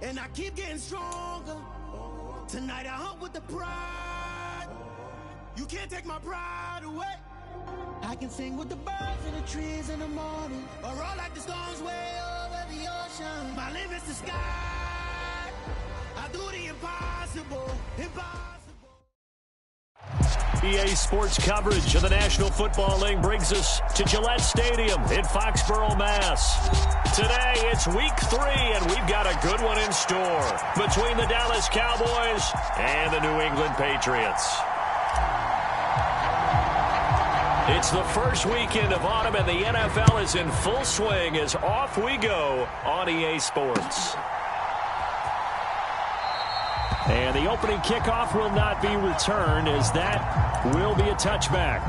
And I keep getting stronger. Tonight I hunt with the pride. You can't take my pride away. I can sing with the birds and the trees in the morning, or roll like the storms way over the ocean. My limit's the sky. I do the impossible, impossible. EA Sports coverage of the National Football League brings us to Gillette Stadium in Foxborough, Mass. Today, it's week 3, and we've got a good one in store between the Dallas Cowboys and the New England Patriots. It's the first weekend of autumn, and the NFL is in full swing as off we go on EA Sports. And the opening kickoff will not be returned, as that will be a touchback.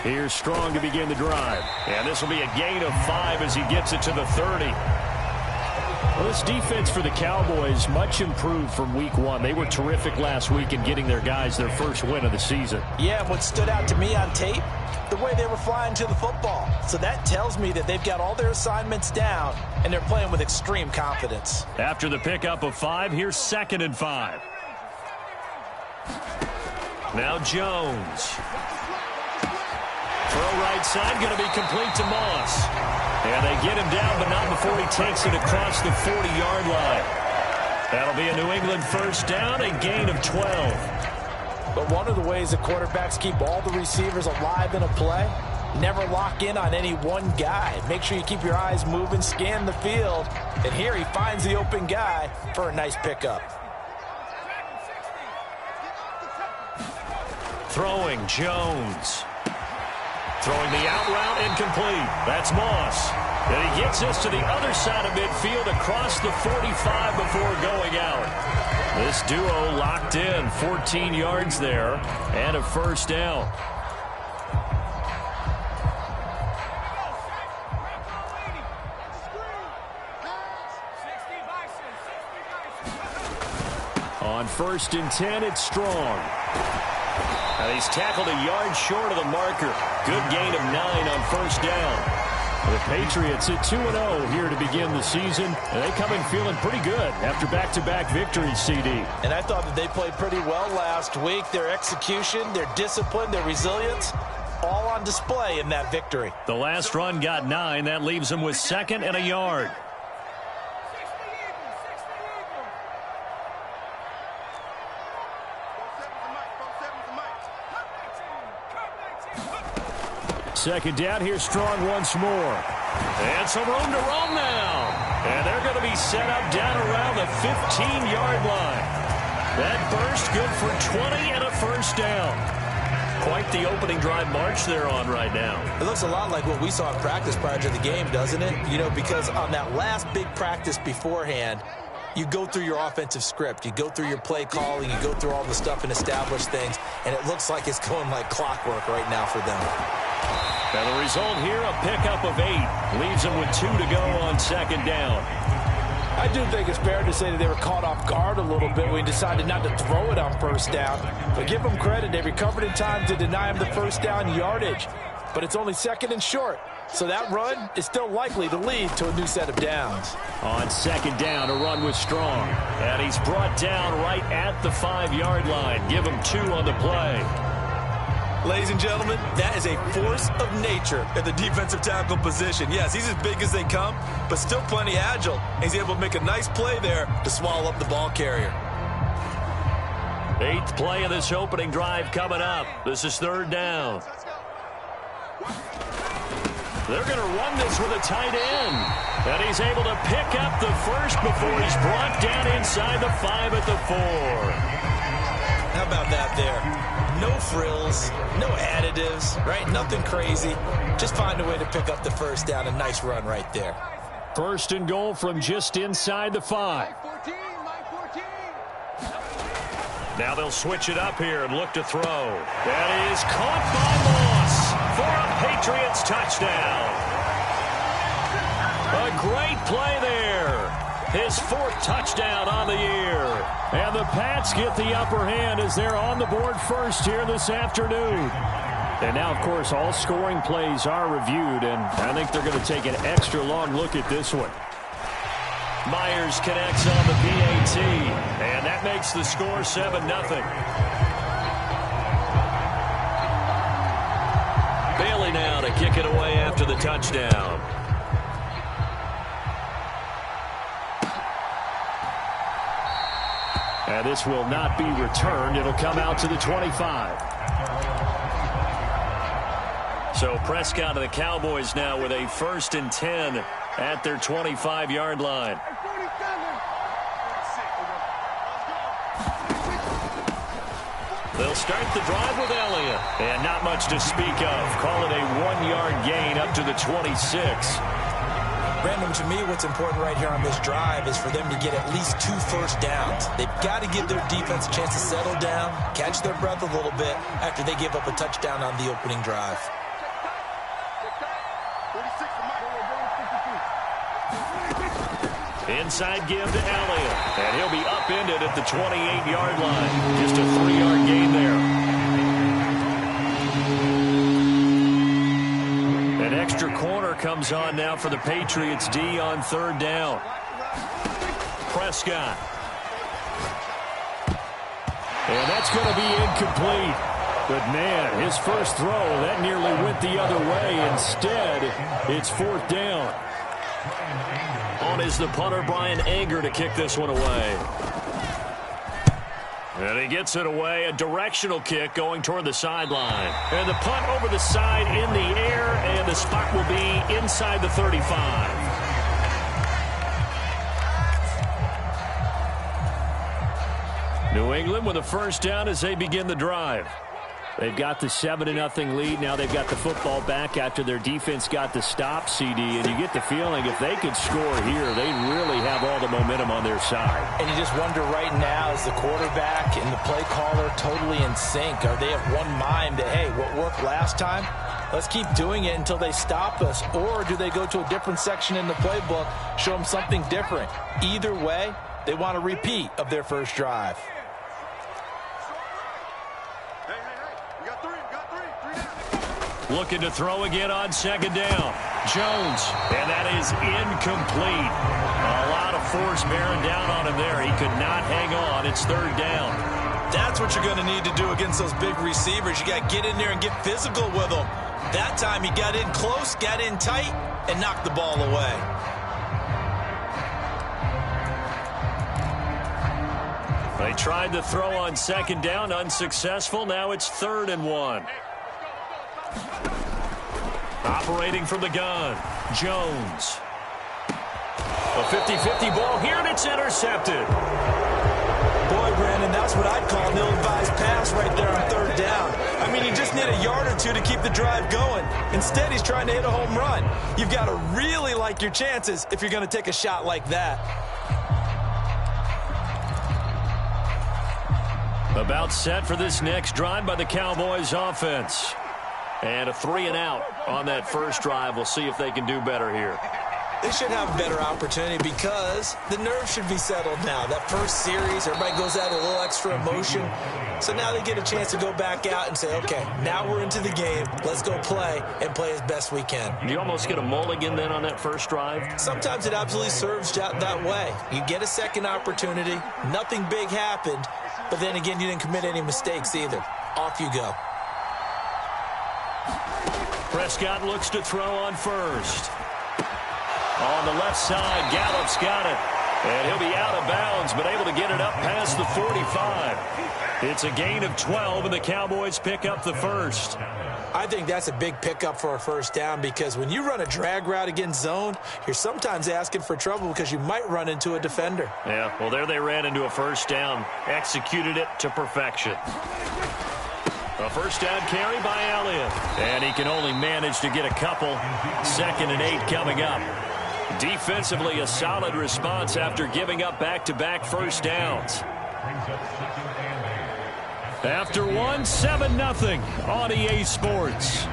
Here's Strong to begin the drive. And this will be a gain of 5 as he gets it to the 30. Well, this defense for the Cowboys much improved from week 1. They were terrific last week in getting their guys their first win of the season. Yeah, what stood out to me on tape, the way they were flying to the football. So that tells me that they've got all their assignments down, and they're playing with extreme confidence. After the pickup of 5, here's 2nd and 5. Now Jones. Throw right side, going to be complete to Moss. And they get him down, but not before he takes it across the 40-yard line. That'll be a New England first down, a gain of 12. But one of the ways the quarterbacks keep all the receivers alive in a play, never lock in on any one guy. Make sure you keep your eyes moving, scan the field. And here he finds the open guy for a nice pickup. Throwing, Jones. Throwing the out route, incomplete. That's Moss. And he gets this to the other side of midfield across the 45 before going out. This duo locked in, 14 yards there, and a first down. On 1st and 10, it's Strong. And he's tackled a yard short of the marker. Good gain of 9 on first down. The Patriots at 2-0 here to begin the season. And they come in feeling pretty good after back-to-back victories, CD. And I thought that they played pretty well last week. Their execution, their discipline, their resilience, all on display in that victory. The last run got 9. That leaves them with 2nd and a yard. Second down, here's Strong once more. And some room to roam now. And they're going to be set up down around the 15-yard line. That burst good for 20 and a first down. Quite the opening drive march they're on right now. It looks a lot like what we saw in practice prior to the game, doesn't it? You know, because on that last big practice beforehand, you go through your offensive script. You go through your play calling. You go through all the stuff and establish things. And it looks like it's going like clockwork right now for them. And the result here, a pickup of 8. Leaves them with 2 to go on 2nd down. I do think it's fair to say that they were caught off guard a little bit when he decided not to throw it on first down. But give them credit. They recovered in time to deny him the first down yardage. But it's only 2nd and short. So that run is still likely to lead to a new set of downs. On 2nd down, a run with Strong. And he's brought down right at the 5-yard line. Give him 2 on the play. Ladies and gentlemen, that is a force of nature at the defensive tackle position. Yes, he's as big as they come, but still plenty agile. He's able to make a nice play there to swallow up the ball carrier. 8th play of this opening drive coming up. This is 3rd down. They're going to run this with a tight end. And he's able to pick up the first before he's brought down inside the 5 at the 4. How about that there? No frills, no additives, right? Nothing crazy. Just find a way to pick up the first down. A nice run right there. 1st and goal from just inside the 5. Now they'll switch it up here and look to throw. That is caught by Moss for a Patriots touchdown. great play there. His 4th touchdown on the year. And the Pats get the upper hand as they're on the board first here this afternoon. And now, of course, all scoring plays are reviewed, and I think they're going to take an extra long look at this one. Myers connects on the PAT, and that makes the score 7-0. Bailey now to kick it away after the touchdown. And this will not be returned. It'll come out to the 25. So Prescott of the Cowboys now with a 1st and 10 at their 25-yard line. They'll start the drive with Elliott. And not much to speak of. Call it a 1-yard gain up to the 26. Brandon, to me, what's important right here on this drive is for them to get at least 2 first downs. They've got to give their defense a chance to settle down, catch their breath a little bit after they give up a touchdown on the opening drive. Inside give to Elliott, and he'll be upended at the 28-yard line. Just a 3-yard gain there. An extra corner comes on now for the Patriots D on 3rd down. Prescott. And that's going to be incomplete. But, man, his first throw, that nearly went the other way. Instead, it's 4th down. On is the punter, Brian Anger, to kick this one away. And he gets it away. A directional kick going toward the sideline. And the punt over the side in the air, and the spot will be inside the 35. New England with a 1st down as they begin the drive. They've got the 7-0 lead. Now they've got the football back after their defense got the stop, CD. And you get the feeling if they could score here, they'd really have all the momentum on their side. And you just wonder right now, is the quarterback and the play caller totally in sync? Are they of one mind that, hey, what worked last time, let's keep doing it until they stop us? Or do they go to a different section in the playbook, show them something different? Either way, they want a repeat of their first drive. Looking to throw again on 2nd down. Jones, and that is incomplete. A lot of force bearing down on him there. He could not hang on. It's 3rd down. That's what you're going to need to do against those big receivers. You got to get in there and get physical with them. That time he got in close, got in tight, and knocked the ball away. They tried to throw on 2nd down, unsuccessful. Now it's 3rd and 1. Operating from the gun, Jones. A 50-50 ball here, and it's intercepted. Boy, Brandon, that's what I'd call an ill-advised pass right there on 3rd down. I mean, you just need a yard or two to keep the drive going. Instead, he's trying to hit a home run. You've got to really like your chances if you're going to take a shot like that. About set for this next drive by the Cowboys offense. And a 3-and-out on that first drive. We'll see if they can do better here. They should have a better opportunity because the nerves should be settled now. That first series, everybody goes out a little extra emotion. So now they get a chance to go back out and say, okay, now we're into the game. Let's go play and play as best we can. Do you almost get a mulligan then on that first drive? Sometimes it absolutely serves that way. You get a second opportunity. Nothing big happened. But then again, you didn't commit any mistakes either. Off you go. Prescott looks to throw on 1st. On the left side, Gallup's got it. And he'll be out of bounds, but able to get it up past the 45. It's a gain of 12, and the Cowboys pick up the 1st. I think that's a big pickup for a 1st down because when you run a drag route against zone, you're sometimes asking for trouble because you might run into a defender. Yeah, well, there they ran into a 1st down. Executed it to perfection. A 1st down carry by Elliott. And he can only manage to get a couple. 2nd and 8 coming up. Defensively, a solid response after giving up back-to-back 1st downs. After one, 7-0 on EA Sports.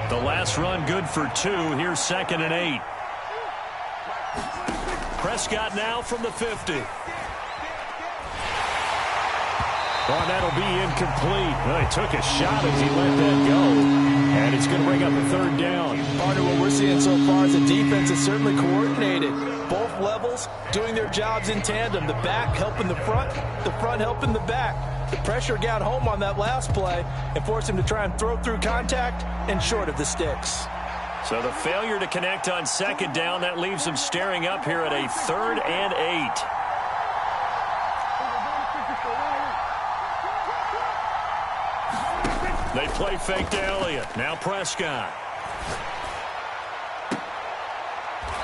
The last run good for 2. Here's 2nd and 8. Prescott now from the 50. Oh, that'll be incomplete. Well, he took a shot as he let that go. And it's going to bring up a 3rd down. Part of what we're seeing so far is the defense is certainly coordinated. Both levels doing their jobs in tandem. The back helping the front helping the back. The pressure got home on that last play and forced him to try and throw through contact and short of the sticks. So the failure to connect on 2nd down, that leaves him staring up here at a 3rd and 8. They play fake to Elliott. Now Prescott.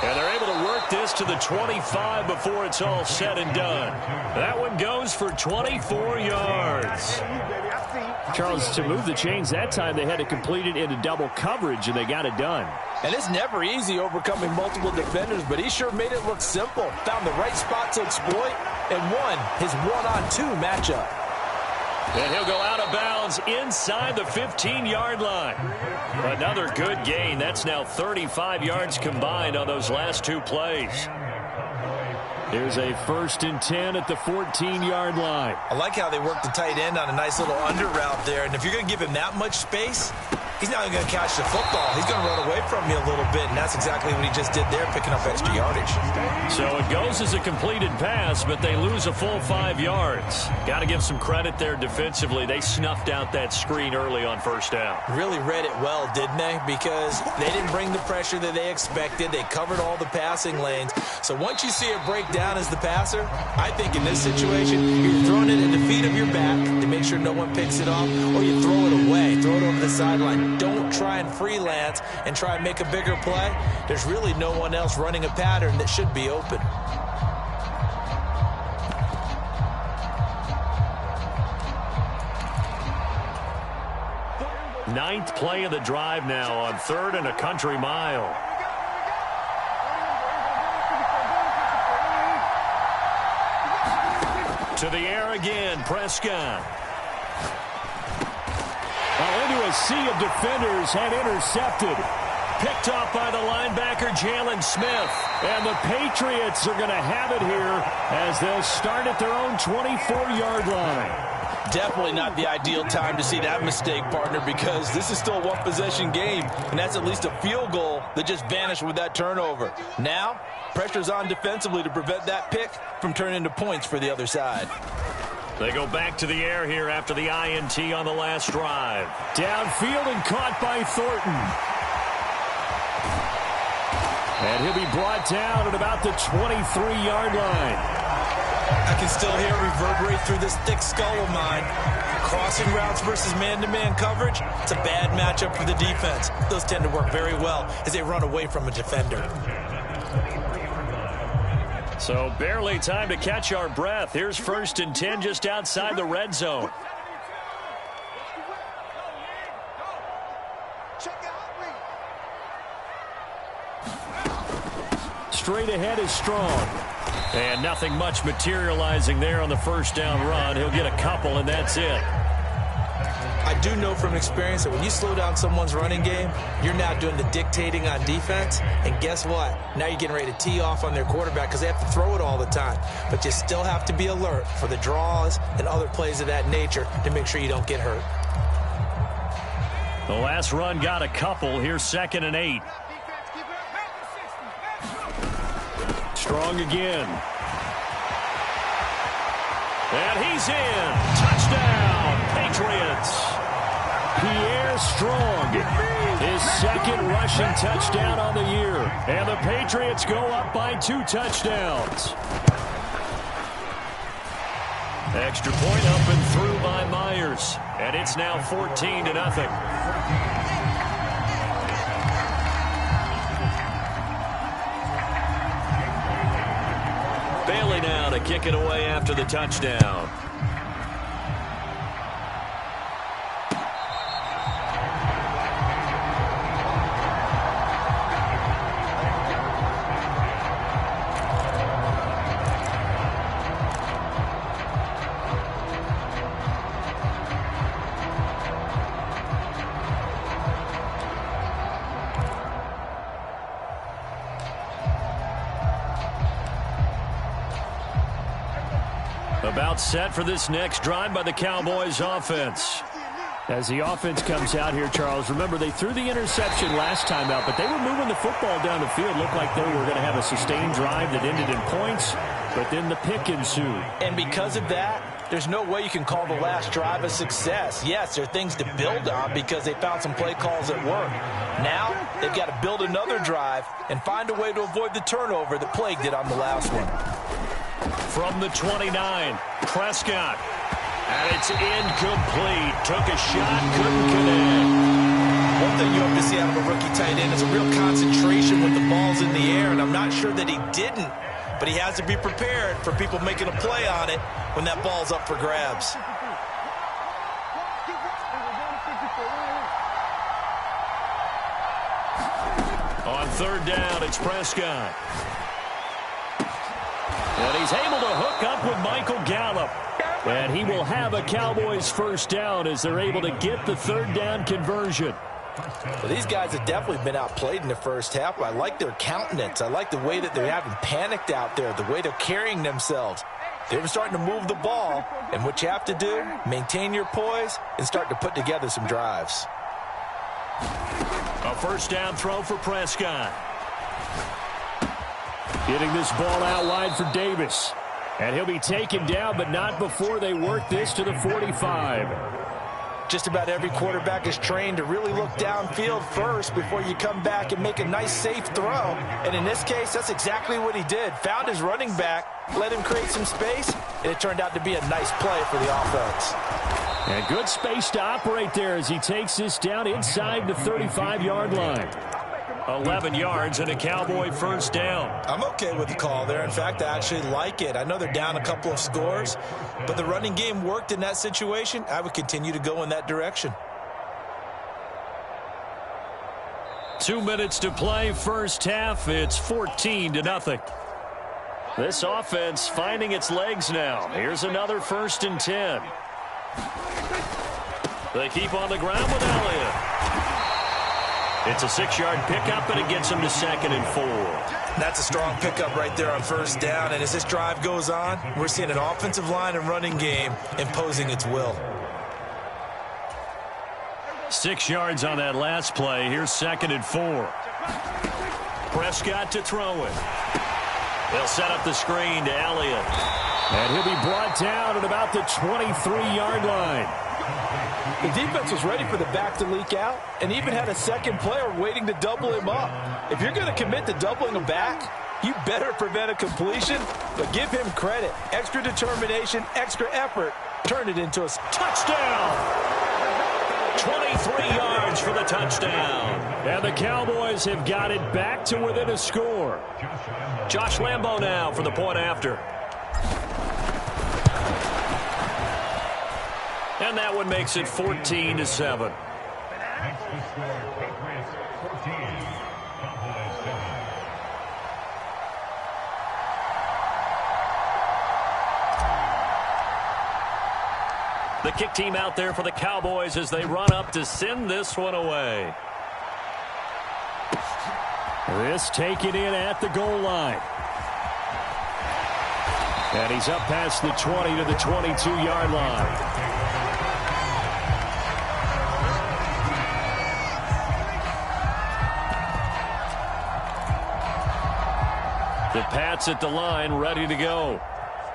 And they're able to work this to the 25 before it's all said and done. That one goes for 24 yards. Charles, to move the chains that time, they had to complete it into double coverage, and they got it done. And it's never easy overcoming multiple defenders, but he sure made it look simple. Found the right spot to exploit and won his 1-on-2 matchup. And he'll go out of bounds inside the 15-yard line. Another good gain. That's now 35 yards combined on those last 2 plays. Here's a 1st and 10 at the 14-yard line. I like how they work the tight end on a nice little under route there. And if you're going to give him that much space, he's not even going to catch the football. He's going to run away from you a little bit, and that's exactly what he just did there, picking up extra yardage. So it goes as a completed pass, but they lose a full 5 yards. Got to give some credit there defensively. They snuffed out that screen early on 1st down. Really read it well, didn't they? Because they didn't bring the pressure that they expected. They covered all the passing lanes. So once you see it break down as the passer, I think in this situation, you're throwing it in the feet of your back to make sure no one picks it off, or you throw it away, throw it over the sideline. Don't try and freelance and try and make a bigger play. There's really no one else running a pattern that should be open. Ninth play of the drive now on 3rd and a country mile. To the air again, Prescott. Into a sea of defenders and intercepted. Picked off by the linebacker, Jalen Smith. And the Patriots are going to have it here as they'll start at their own 24-yard line. Definitely not the ideal time to see that mistake, partner, because this is still a one-possession game, and that's at least a field goal that just vanished with that turnover. Now, pressure's on defensively to prevent that pick from turning into points for the other side. They go back to the air here after the INT on the last drive. Downfield and caught by Thornton. And he'll be brought down at about the 23-yard line. I can still hear it reverberate through this thick skull of mine. Crossing routes versus man-to-man coverage, it's a bad matchup for the defense. Those tend to work very well as they run away from a defender. So barely time to catch our breath. Here's 1st and 10 just outside the red zone. Straight ahead is Strong. And nothing much materializing there on the 1st down run. He'll get a couple, and that's it. I do know from experience that when you slow down someone's running game, you're now doing the dictating on defense. And guess what? Now you're getting ready to tee off on their quarterback because they have to throw it all the time. But you still have to be alert for the draws and other plays of that nature to make sure you don't get hurt. The last run got a couple. Here's 2nd and 8. Strong again. And he's in. Touchdown, Patriots. Pierre Strong, his 2nd rushing touchdown on the year. And the Patriots go up by 2 touchdowns. Extra point up and through by Myers. And it's now 14-0. Bailey now to kick it away after the touchdown. About set for this next drive by the Cowboys offense. As the offense comes out here, Charles, remember they threw the interception last time out, but they were moving the football down the field. Looked like they were going to have a sustained drive that ended in points, but then the pick ensued. And because of that, there's no way you can call the last drive a success. Yes, there are things to build on because they found some play calls that work. Now, they've got to build another drive and find a way to avoid the turnover that plagued it on the last one. From the 29, Prescott. And it's incomplete. Took a shot, couldn't connect. One thing you hope to see out of a rookie tight end is a real concentration when the ball's in the air, and I'm not sure that he didn't, but he has to be prepared for people making a play on it when that ball's up for grabs. On third down, it's Prescott. And he's able to hook up with Michael Gallup. And he will have a Cowboys first down as they're able to get the third down conversion. Well, these guys have definitely been outplayed in the first half. I like their countenance. I like the way that they're having panicked out there, the way they're carrying themselves. They're starting to move the ball, and what you have to do, maintain your poise and start to put together some drives. A first down throw for Prescott. Getting this ball out wide for Davis. And he'll be taken down, but not before they work this to the 45. Just about every quarterback is trained to really look downfield first before you come back and make a nice, safe throw. And in this case, that's exactly what he did. Found his running back, let him create some space, and it turned out to be a nice play for the offense. And good space to operate there as he takes this down inside the 35-yard line. 11 yards and a Cowboy first down. I'm okay with the call there. In fact, I actually like it. I know they're down a couple of scores, but the running game worked in that situation. I would continue to go in that direction. 2 minutes to play first half. It's 14-0. This offense finding its legs now. Here's another 1st and 10. They keep on the ground with Elliott. It's a 6-yard pickup, and it gets him to 2nd and 4. That's a strong pickup right there on first down. And as this drive goes on, we're seeing an offensive line and running game imposing its will. 6 yards on that last play. Here's 2nd and 4. Prescott to throw it. They'll set up the screen to Elliott. And he'll be brought down at about the 23-yard line. The defense was ready for the back to leak out and even had a second player waiting to double him up. If you're going to commit to doubling him back, you better prevent a completion, but give him credit. Extra determination, extra effort, turn it into a touchdown. 23 yards for the touchdown. And the Cowboys have got it back to within a score. Josh Lambo now for the point after. And that one makes it 14-7. The kick team out there for the Cowboys as they run up to send this one away. This taken in at the goal line. And he's up past the 20 to the 22-yard line. The Pats at the line, ready to go.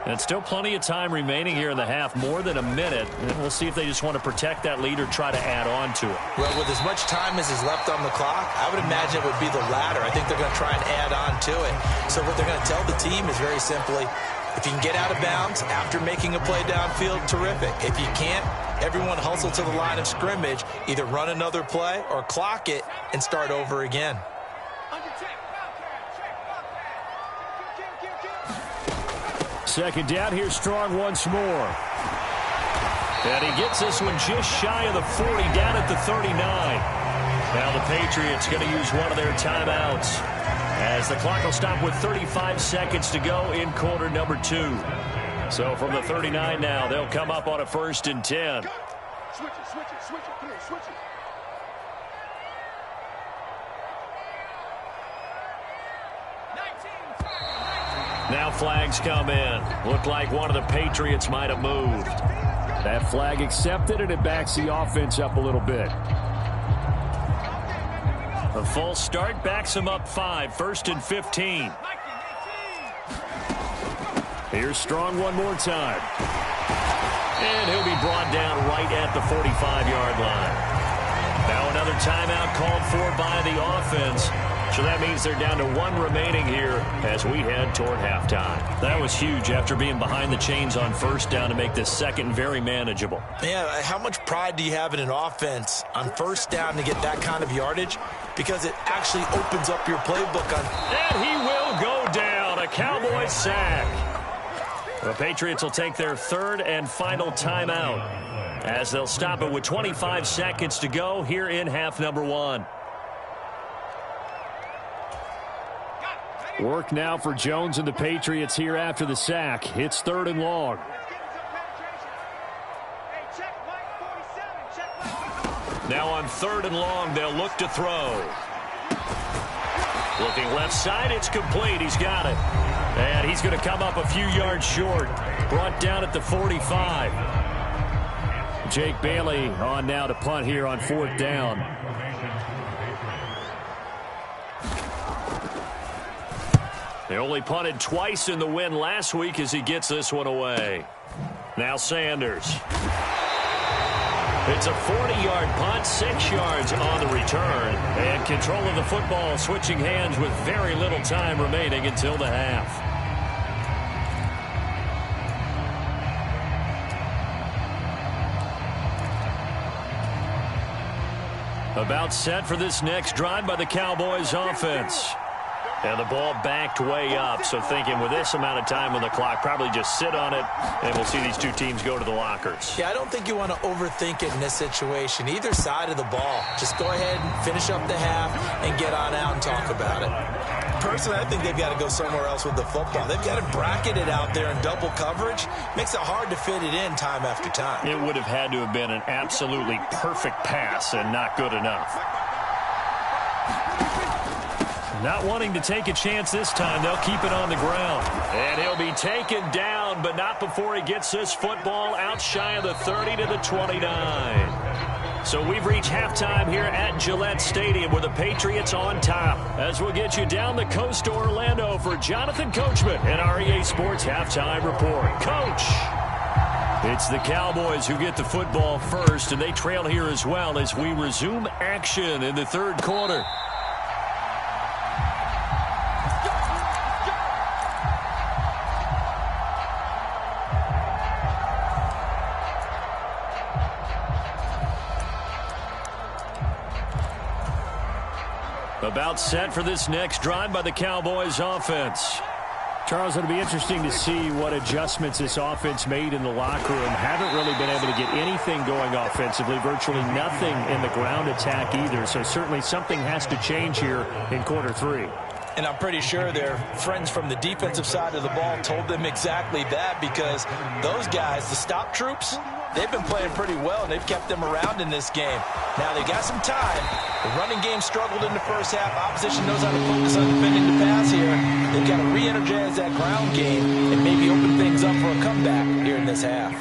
And still plenty of time remaining here in the half, more than a minute. And we'll see if they just want to protect that lead or try to add on to it. Well, with as much time as is left on the clock, I would imagine it would be the latter. I think they're going to try and add on to it. So what they're going to tell the team is very simply, if you can get out of bounds after making a play downfield, terrific. If you can't, everyone hustle to the line of scrimmage, either run another play or clock it and start over again. Second down, here strong once more. And he gets this one just shy of the 40, down at the 39. Now the Patriots going to use one of their timeouts as the clock will stop with 35 seconds to go in quarter number 2. So from the 39 now, they'll come up on a 1st and 10. Switch it, come here, switch it. Now flags come in. Looked like one of the Patriots might have moved. That flag accepted, and it backs the offense up a little bit. A full start backs him up 5, 1st and 15. Here's Strong one more time. And he'll be brought down right at the 45-yard line. Now another timeout called for by the offense. So that means they're down to 1 remaining here as we head toward halftime. That was huge after being behind the chains on 1st down to make this second very manageable. Yeah, how much pride do you have in an offense on 1st down to get that kind of yardage? Because it actually opens up your playbook. And he will go down. A Cowboys sack. The Patriots will take their 3rd and final timeout as they'll stop it with 25 seconds to go here in half number 1. Work now for Jones and the Patriots here after the sack. It's 3rd and long. Now on 3rd and long, they'll look to throw. Looking left side, it's complete. He's got it. And he's going to come up a few yards short. Brought down at the 45. Jake Bailey on now to punt here on 4th down. They only punted twice in the win last week as he gets this one away. Now Sanders. It's a 40-yard punt, 6 yards on the return. And control of the football switching hands with very little time remaining until the half. About set for this next drive by the Cowboys offense. And the ball backed way up, so thinking with this amount of time on the clock, probably just sit on it, and we'll see these two teams go to the lockers. Yeah, I don't think you want to overthink it in this situation. Either side of the ball. Just go ahead and finish up the half and get on out and talk about it. Personally, I think they've got to go somewhere else with the football. They've got to bracket it out there in double coverage. Makes it hard to fit it in time after time. It would have had to have been an absolutely perfect pass and not good enough. Not wanting to take a chance this time, they'll keep it on the ground. And he'll be taken down, but not before he gets this football out shy of the 30 to the 29. So we've reached halftime here at Gillette Stadium with the Patriots on top. As we'll get you down the coast to Orlando for Jonathan Coachman and our EA Sports Halftime Report. Coach! It's the Cowboys who get the football first, and they trail here as well as we resume action in the 3rd quarter. About set for this next drive by the Cowboys offense. Charles, it'll be interesting to see what adjustments this offense made in the locker room. Haven't really been able to get anything going offensively, virtually nothing in the ground attack either. So certainly something has to change here in quarter 3. And I'm pretty sure their friends from the defensive side of the ball told them exactly that, because those guys, the stop troops, they've been playing pretty well, and they've kept them around in this game. Now, they got some time. The running game struggled in the first half. Opposition knows how to focus on defending the pass here. They've got to re-energize that ground game and maybe open things up for a comeback here in this half.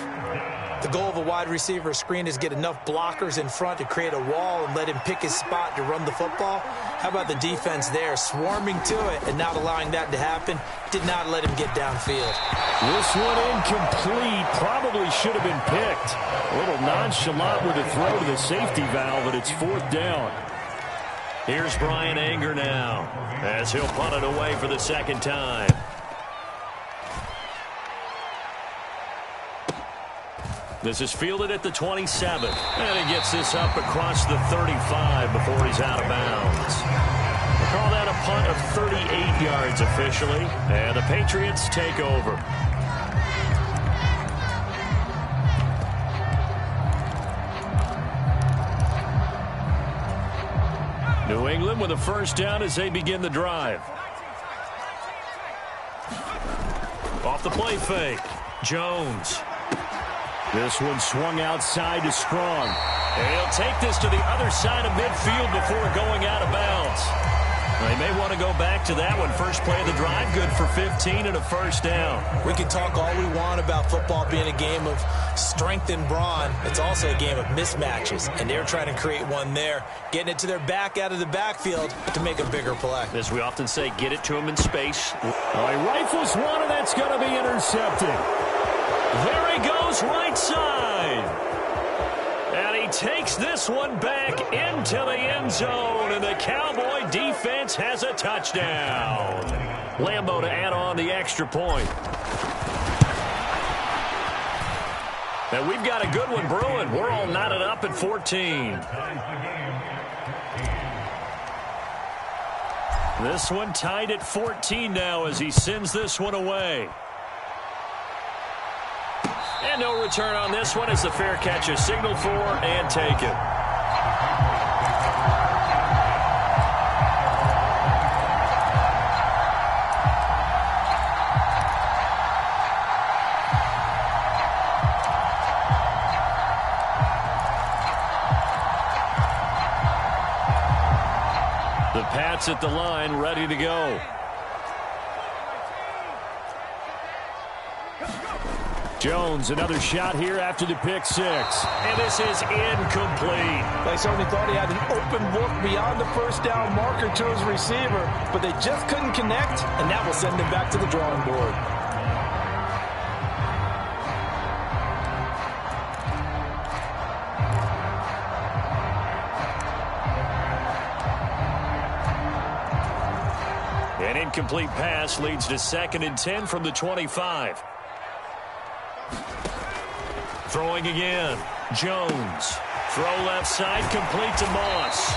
The goal of a wide receiver screen is get enough blockers in front to create a wall and let him pick his spot to run the football. How about the defense there, swarming to it and not allowing that to happen? Did not let him get downfield. This one incomplete. Probably should have been picked. A little nonchalant with a throw to the safety valve, but it's 4th down. Here's Brian Anger now as he'll punt it away for the 2nd time. This is fielded at the 27. And he gets this up across the 35 before he's out of bounds. We'll call that a punt of 38 yards officially. And the Patriots take over. New England with a 1st down as they begin the drive. Off the play fake. Jones. This one swung outside to Strong. And he'll take this to the other side of midfield before going out of bounds. They may want to go back to that one. First play of the drive, good for 15 and a first down. We can talk all we want about football being a game of strength and brawn. It's also a game of mismatches, and they're trying to create one there, getting it to their back out of the backfield to make a bigger play. As we often say, get it to him in space. Well, he rifles one, and that's going to be intercepted. There he goes, right side. And he takes this one back into the end zone, and the Cowboy defense has a touchdown. Lambo to add on the extra point. And we've got a good one brewing. We're all knotted up at 14. This one tied at 14 now as he sends this one away. And no return on this one as the fair catch is signaled for and taken. The Pats at the line, ready to go. Jones, another shot here after the pick six. And this is incomplete. They certainly thought he had an open look beyond the first down marker to his receiver, but they just couldn't connect, and that will send him back to the drawing board. An incomplete pass leads to 2nd and 10 from the 25. Throwing again. Jones. Throw left side, complete to Moss.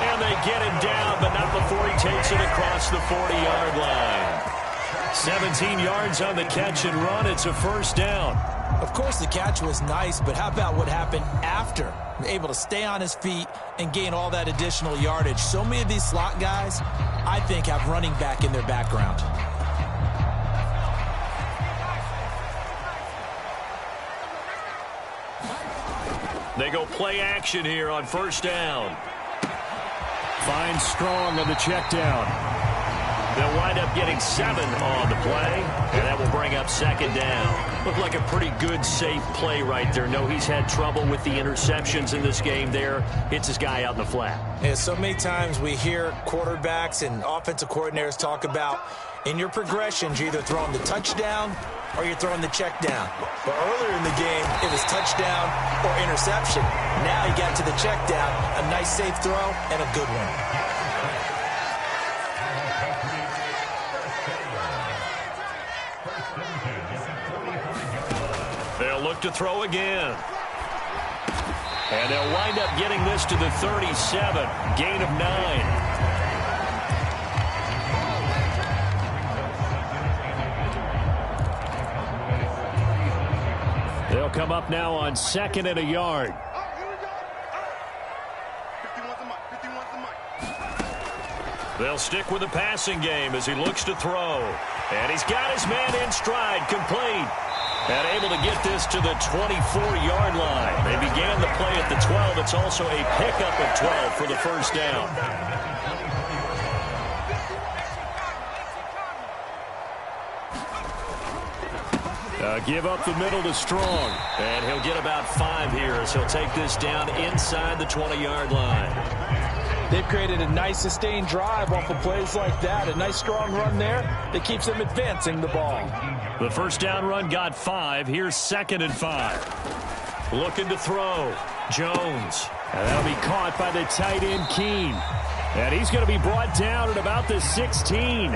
And they get him down, but not before he takes it across the 40-yard line. 17 yards on the catch and run. It's a first down. Of course, the catch was nice, but how about what happened after? Able to stay on his feet and gain all that additional yardage. So many of these slot guys, I think, have running back in their background. They go play action here on first down. Finds Strong on the check down. They'll wind up getting 7 on the play, and that will bring up 2nd down. Looked like a pretty good, safe play right there. No, he's had trouble with the interceptions in this game there. Hits his guy out in the flat. Yeah, so many times we hear quarterbacks and offensive coordinators talk about in your progressions, you're either throwing the touchdown or you're throwing the check down. But earlier in the game, it was touchdown or interception. Now he got to the check down, a nice safe throw, and a good one. They'll look to throw again. And they'll wind up getting this to the 37. Gain of 9. They'll come up now on 2nd and a yard. They'll stick with the passing game as he looks to throw. And he's got his man in stride, complete. And able to get this to the 24-yard line. They began the play at the 12. It's also a pickup of 12 for the first down. Give up the middle to Strong. And he'll get about 5 here as he'll take this down inside the 20-yard line. They've created a nice sustained drive off of plays like that. A nice strong run there that keeps them advancing the ball. The first down run got 5. Here's 2nd and 5. Looking to throw. Jones. And that'll be caught by the tight end, Keene. And he's going to be brought down at about the 16.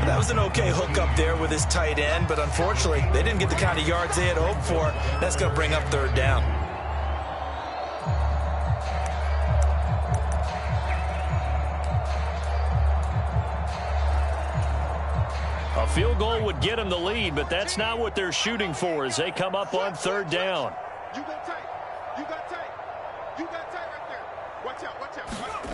That was an okay hook up there with his tight end, but unfortunately, they didn't get the kind of yards they had hoped for. That's going to bring up 3rd down. A field goal would get them the lead, but that's not what they're shooting for as they come up on 3rd down. You got tight. You got tight. You got tight right there. Watch out. Watch out. Watch out.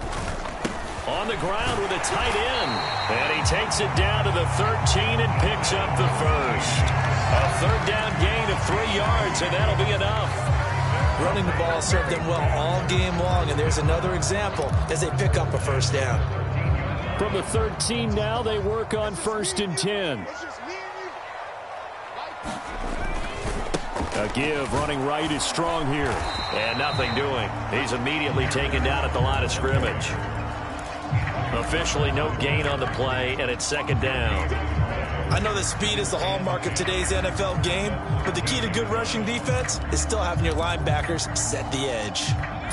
On the ground with a tight end. And he takes it down to the 13 and picks up the first. A 3rd down gain of 3 yards, and that'll be enough. Running the ball served them well all game long, and there's another example as they pick up a first down. From the 13 now, they work on 1st and 10. A give running right is strong here. And nothing doing. He's immediately taken down at the line of scrimmage. Officially no gain on the play, and it's 2nd down. I know that speed is the hallmark of today's NFL game, but the key to good rushing defense is still having your linebackers set the edge.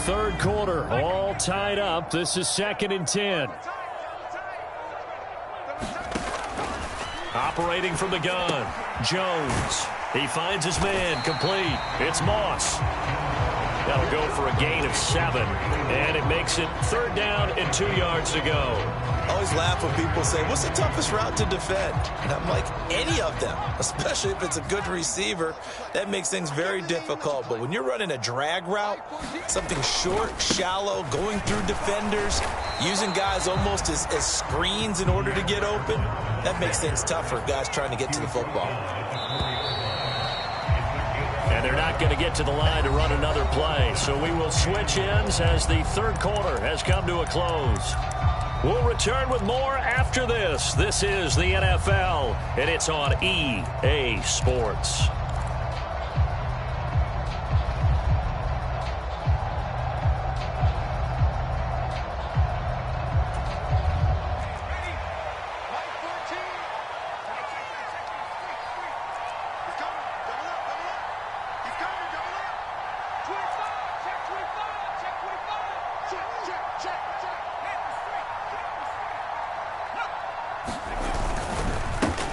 3rd quarter, all tied up. This is 2nd and 10. Operating from the gun, Jones. He finds his man, complete. It's Moss. That'll go for a gain of 7, and it makes it 3rd down and 2 yards to go. I always laugh when people say, what's the toughest route to defend? And I'm like, any of them, especially if it's a good receiver. That makes things very difficult. But when you're running a drag route, something short, shallow, going through defenders, using guys almost as screens in order to get open, that makes things tough for guys trying to get to the football. And they're not going to get to the line to run another play. So we will switch ends as the 3rd quarter has come to a close. We'll return with more after this. This is the NFL, and it's on EA Sports.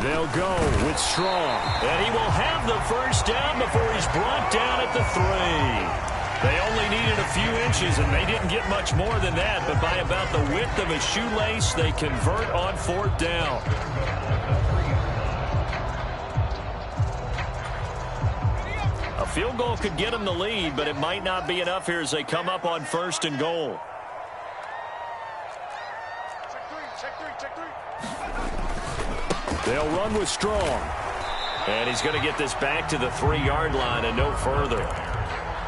They'll go with Strong. And he will have the 1st down before he's brought down at the 3. They only needed a few inches, and they didn't get much more than that. But by about the width of a shoelace, they convert on 4th down. A field goal could get them the lead, but it might not be enough here as they come up on 1st and goal. They'll run with Strong. And he's going to get this back to the 3-yard line and no further.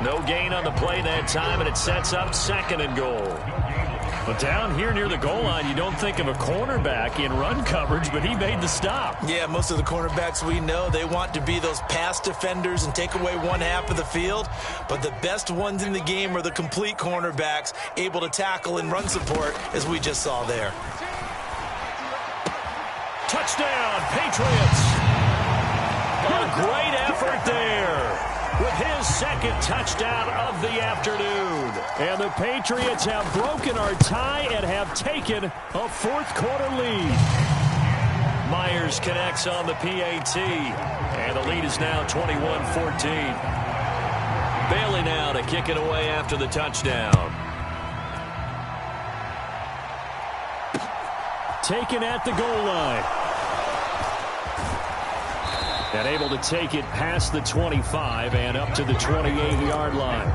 No gain on the play that time, and it sets up 2nd and goal. But down here near the goal line, you don't think of a cornerback in run coverage, but he made the stop. Yeah, most of the cornerbacks we know, they want to be those pass defenders and take away one half of the field. But the best ones in the game are the complete cornerbacks, able to tackle and run support, as we just saw there. Touchdown, Patriots. A great effort there with his 2nd touchdown of the afternoon. And the Patriots have broken our tie and have taken a 4th quarter lead. Myers connects on the PAT, and the lead is now 21-14. Bailey now to kick it away after the touchdown. Taken at the goal line. And able to take it past the 25 and up to the 28-yard line.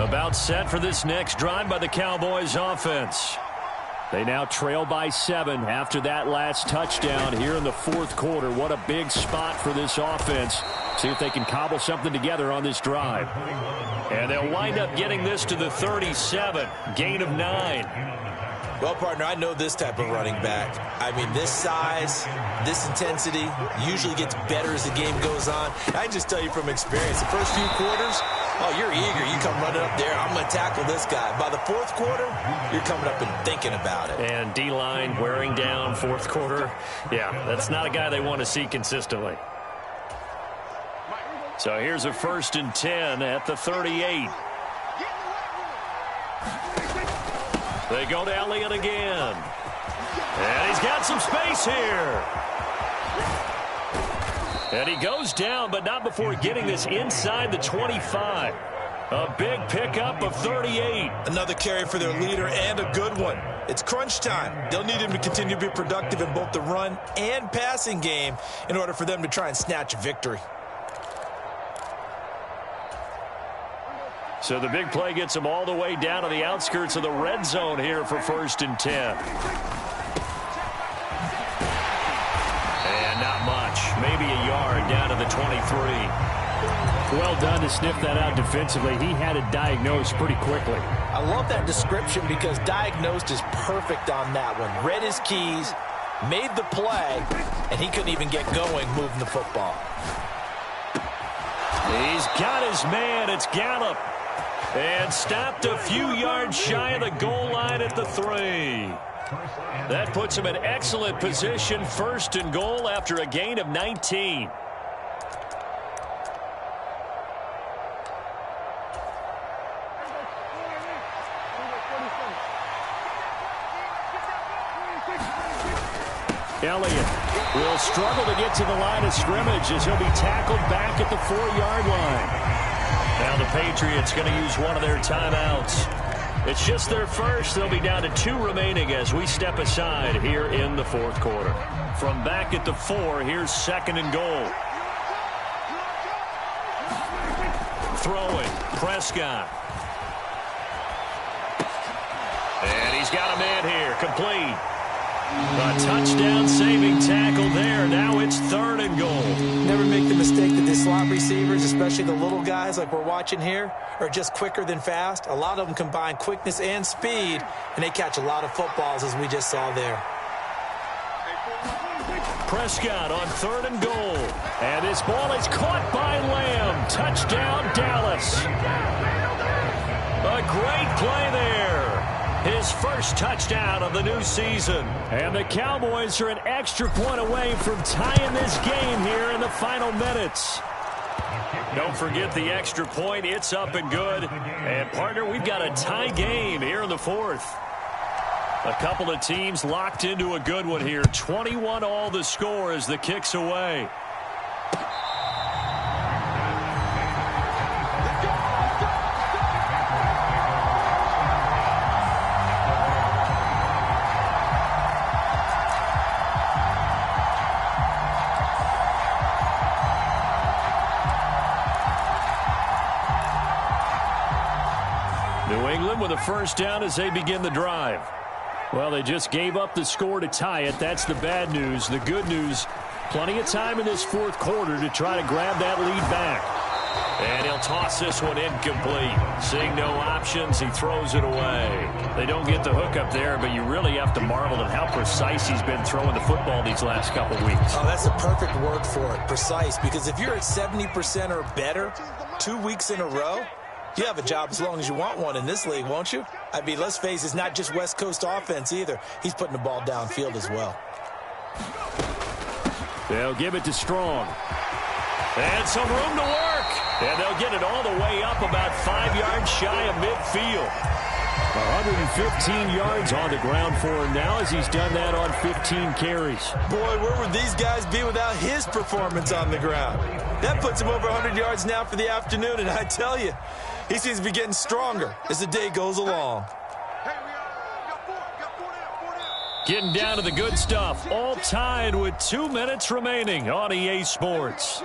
About set for this next drive by the Cowboys offense. They now trail by 7 after that last touchdown here in the 4th quarter. What a big spot for this offense. See if they can cobble something together on this drive. And they'll wind up getting this to the 37. Gain of 9. Well, partner, I know this type of running back. I mean, this size, this intensity usually gets better as the game goes on. I just tell you from experience, the first few quarters, oh, you're eager. You come running up there, I'm going to tackle this guy. By the 4th quarter, you're coming up and thinking about it. And D-line wearing down 4th quarter. Yeah, that's not a guy they want to see consistently. So here's a 1st and 10 at the 38. They go to Elliott again. And he's got some space here. And he goes down, but not before getting this inside the 25. A big pickup of 38. Another carry for their leader, and a good one. It's crunch time. They'll need him to continue to be productive in both the run and passing game in order for them to try and snatch a victory. So the big play gets them all the way down to the outskirts of the red zone here for 1st and 10. And not much. Maybe a yard down to the 23. Well done to sniff that out defensively. He had it diagnosed pretty quickly. I love that description because diagnosed is perfect on that one. Read his keys, made the play, and he couldn't even get going moving the football. He's got his man. It's Gallup. And stopped a few yards shy of the goal line at the 3. That puts him in excellent position, 1st and goal after a gain of 19. Elliott will struggle to get to the line of scrimmage as he'll be tackled back at the 4-yard line. Now the Patriots going to use one of their timeouts. It's just their first. They'll be down to 2 remaining as we step aside here in the 4th quarter. From back at the 4, here's 2nd and goal. Throwing, Prescott. And he's got a man here, complete. A touchdown-saving tackle there. Now it's 3rd and goal. Never make the mistake that the slot receivers, especially the little guys like we're watching here, are just quicker than fast. A lot of them combine quickness and speed, and they catch a lot of footballs, as we just saw there. Prescott on 3rd and goal. And this ball is caught by Lamb. Touchdown, Dallas. A great play there. His first touchdown of the new season. And the Cowboys are an extra point away from tying this game here in the final minutes. Don't forget the extra point. It's up and good. And, partner, we've got a tie game here in the 4th. A couple of teams locked into a good one here. 21 all the score as the kick's away. New England with a first down as they begin the drive. Well, they just gave up the score to tie it. That's the bad news. The good news, plenty of time in this 4th quarter to try to grab that lead back. And he'll toss this one incomplete. Seeing no options, he throws it away. They don't get the hook up there, but you really have to marvel at how precise he's been throwing the football these last couple weeks. Oh, that's the perfect word for it, precise, because if you're at 70% or better 2 weeks in a row, you have a job as long as you want one in this league, won't you? I mean, let's face it, it's not just West Coast offense either. He's putting the ball downfield as well. They'll give it to Strong. And some room to work. And they'll get it all the way up about 5 yards shy of midfield. 115 yards on the ground for him now as he's done that on 15 carries. Boy, where would these guys be without his performance on the ground? That puts him over 100 yards now for the afternoon, and I tell you, he seems to be getting stronger as the day goes along. Getting down to the good stuff. All tied with 2 minutes remaining on EA Sports.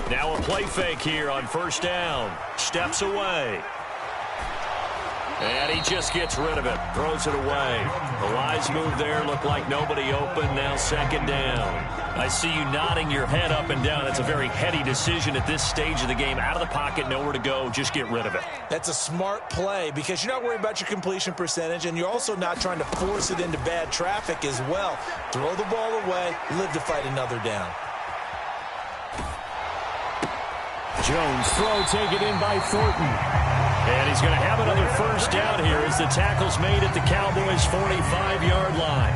Now a play fake here on first down. Steps away. And he just gets rid of it. Throws it away. The wise move there. Looked like nobody open. Now 2nd down. I see you nodding your head up and down. That's a very heady decision at this stage of the game. Out of the pocket, nowhere to go. Just get rid of it. That's a smart play because you're not worried about your completion percentage, and you're also not trying to force it into bad traffic as well. Throw the ball away. Live to fight another down. Jones throw taken in by Thornton. And he's going to have another first down here as the tackle's made at the Cowboys' 45-yard line.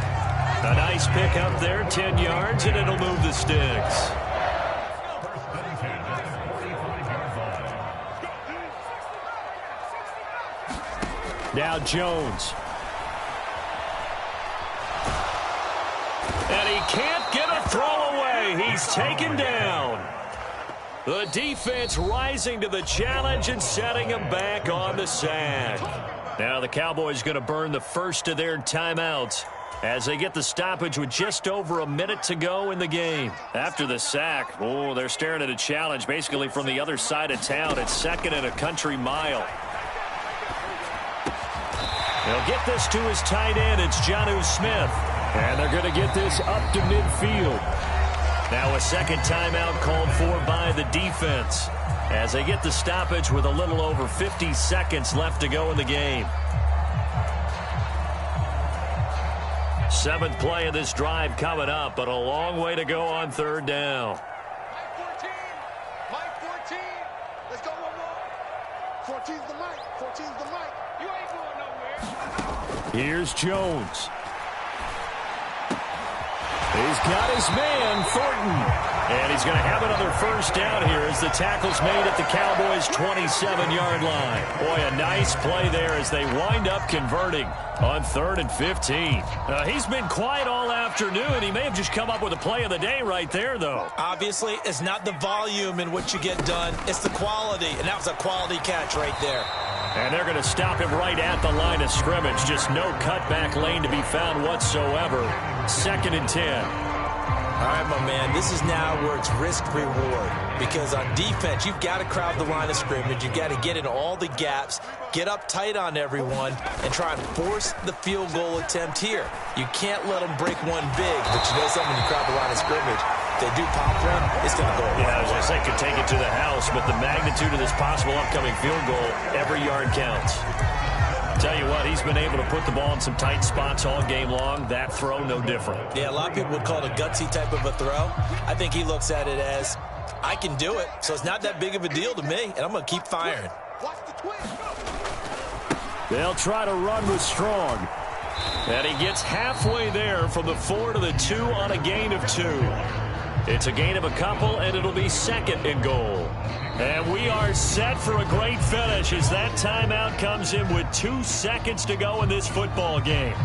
A nice pick up there, 10 yards, and it'll move the sticks. Now Jones. And he can't get a throw away. He's taken down. The defense rising to the challenge and setting him back on the sack. Now the Cowboys going to burn the first of their timeouts as they get the stoppage with just over a minute to go in the game. After the sack, oh, they're staring at a challenge basically from the other side of town. It's 2nd and a country mile. He'll get this to his tight end. It's Jonnu Smith. And they're going to get this up to midfield. Now a second timeout called for by the defense as they get the stoppage with a little over 50 seconds left to go in the game. Seventh play of this drive coming up, but a long way to go on third down. Mike 14. Let's go one more. 14's the mic. 14's the mic. You ain't going nowhere. Here's Jones. He's got his man, Thornton. And he's going to have another first down here as the tackle's made at the Cowboys' 27-yard line. Boy, a nice play there as they wind up converting on 3rd and 15. He's been quiet all afternoon. He may have just come up with a play of the day right there, though. Obviously, it's not the volume in which you get done. It's the quality, and that was a quality catch right there. And they're going to stop him right at the line of scrimmage. Just no cutback lane to be found whatsoever. 2nd and 10. All right, my man, this is now where it's risk-reward. Because on defense, you've got to crowd the line of scrimmage. You've got to get in all the gaps, get up tight on everyone, and try and force the field goal attempt here. You can't let them break one big, but you know something, when you crowd the line of scrimmage, if they do pop one, it's going to go away. Yeah, as I say, could take it to the house, but the magnitude of this possible upcoming field goal, every yard counts. Tell you what, he's been able to put the ball in some tight spots all game long. That throw, no different. Yeah, a lot of people would call it a gutsy type of a throw. I think he looks at it as, I can do it, so it's not that big of a deal to me, and I'm going to keep firing. Watch the twist. They'll try to run with Strong. And he gets halfway there from the 4 to the 2 on a gain of 2. It's a gain of a couple, and it'll be 2nd and goal. And we are set for a great finish as that timeout comes in with 2 seconds to go in this football game.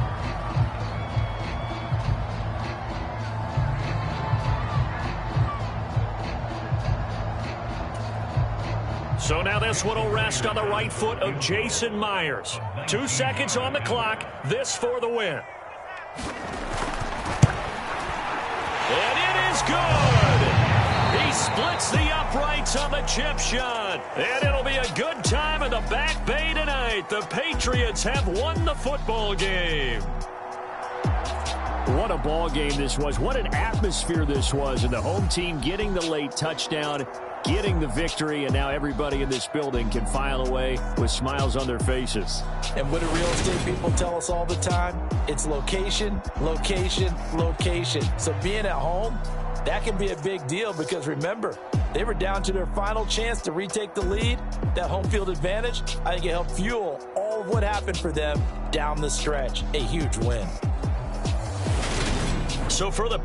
So now this one will rest on the right foot of Jason Myers. 2 seconds on the clock. This for the win. And it is good. He splits the uprights on the chip shot. And it'll be a good time in the Back Bay tonight. The Patriots have won the football game. What a ball game this was. What an atmosphere this was. And the home team getting the late touchdown, getting the victory, and now everybody in this building can file away with smiles on their faces. And what do real estate people tell us all the time? It's location, location, location. So being at home, that can be a big deal because remember, they were down to their final chance to retake the lead. That home field advantage, I think it helped fuel all of what happened for them down the stretch. A huge win. So for the